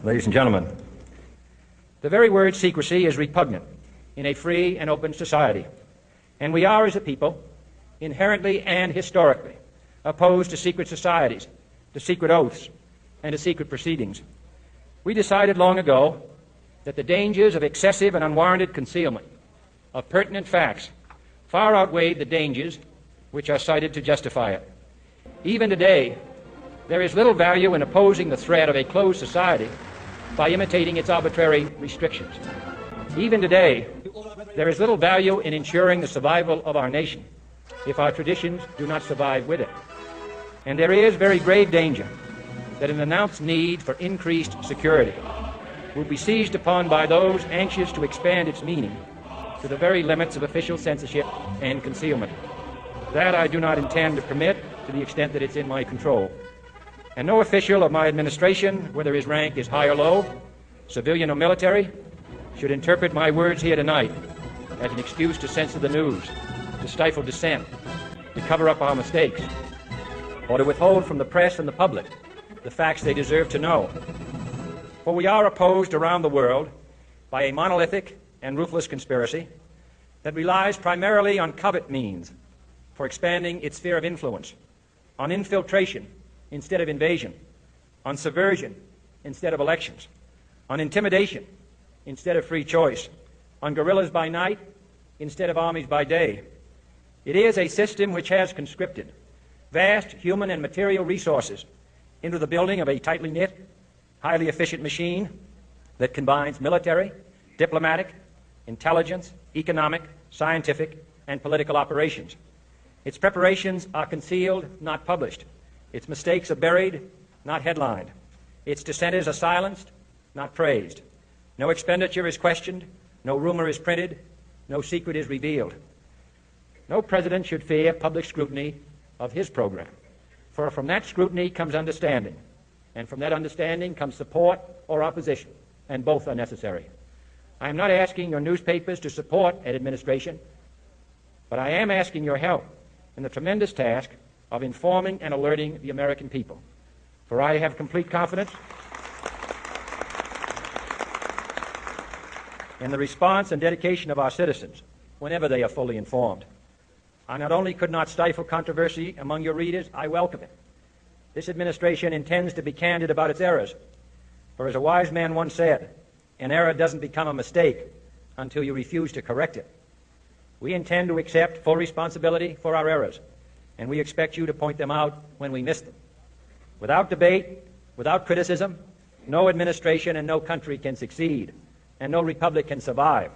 Ladies and gentlemen, the very word secrecy is repugnant in a free and open society, and we are, as a people, inherently and historically opposed to secret societies, to secret oaths, and to secret proceedings. We decided long ago that the dangers of excessive and unwarranted concealment of pertinent facts far outweighed the dangers which are cited to justify it. Even today, there is little value in opposing the threat of a closed society by imitating its arbitrary restrictions. Even today, there is little value in ensuring the survival of our nation if our traditions do not survive with it. And there is very grave danger that an announced need for increased security will be seized upon by those anxious to expand its meaning to the very limits of official censorship and concealment. That I do not intend to permit to the extent that it's in my control. And no official of my administration, whether his rank is high or low, civilian or military, should interpret my words here tonight as an excuse to censor the news, to stifle dissent, to cover up our mistakes, or to withhold from the press and the public the facts they deserve to know. For we are opposed around the world by a monolithic and ruthless conspiracy that relies primarily on covert means for expanding its sphere of influence, on infiltration instead of invasion, on subversion instead of elections, on intimidation instead of free choice, on guerrillas by night instead of armies by day. It is a system which has conscripted vast human and material resources into the building of a tightly knit, highly efficient machine that combines military, diplomatic, intelligence, economic, scientific, and political operations. Its preparations are concealed, not published. Its mistakes are buried, not headlined. Its dissenters are silenced, not praised. No expenditure is questioned, no rumor is printed, no secret is revealed. No president should fear public scrutiny of his program, for from that scrutiny comes understanding, and from that understanding comes support or opposition, and both are necessary. I am not asking your newspapers to support an administration, but I am asking your help in the tremendous task of informing and alerting the American people. For I have complete confidence in the response and dedication of our citizens whenever they are fully informed. I not only could not stifle controversy among your readers, I welcome it. This administration intends to be candid about its errors. For as a wise man once said, an error doesn't become a mistake until you refuse to correct it. We intend to accept full responsibility for our errors, and we expect you to point them out when we miss them. Without debate, without criticism, no administration and no country can succeed, and no republic can survive.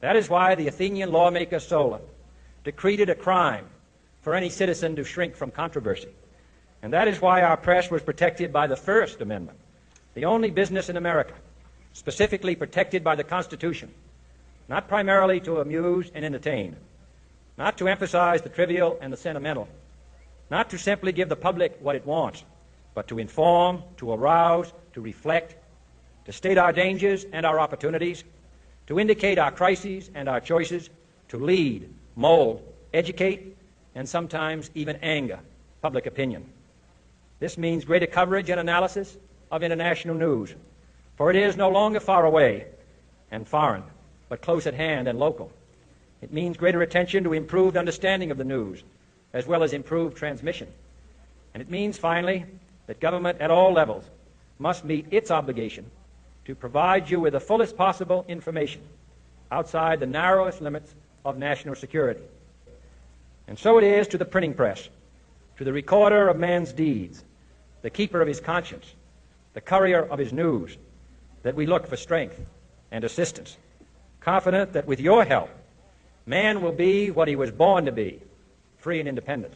That is why the Athenian lawmaker Solon decreed it a crime for any citizen to shrink from controversy. And that is why our press was protected by the First Amendment, the only business in America specifically protected by the Constitution, not primarily to amuse and entertain, not to emphasize the trivial and the sentimental, not to simply give the public what it wants, but to inform, to arouse, to reflect, to state our dangers and our opportunities, to indicate our crises and our choices, to lead, mold, educate, and sometimes even anger public opinion. This means greater coverage and analysis of international news, for it is no longer far away and foreign, but close at hand and local. It means greater attention to improved understanding of the news, as well as improved transmission. And it means, finally, that government at all levels must meet its obligation to provide you with the fullest possible information outside the narrowest limits of national security. And so it is to the printing press, to the recorder of man's deeds, the keeper of his conscience, the courier of his news, that we look for strength and assistance, confident that with your help, man will be what he was born to be, free and independent.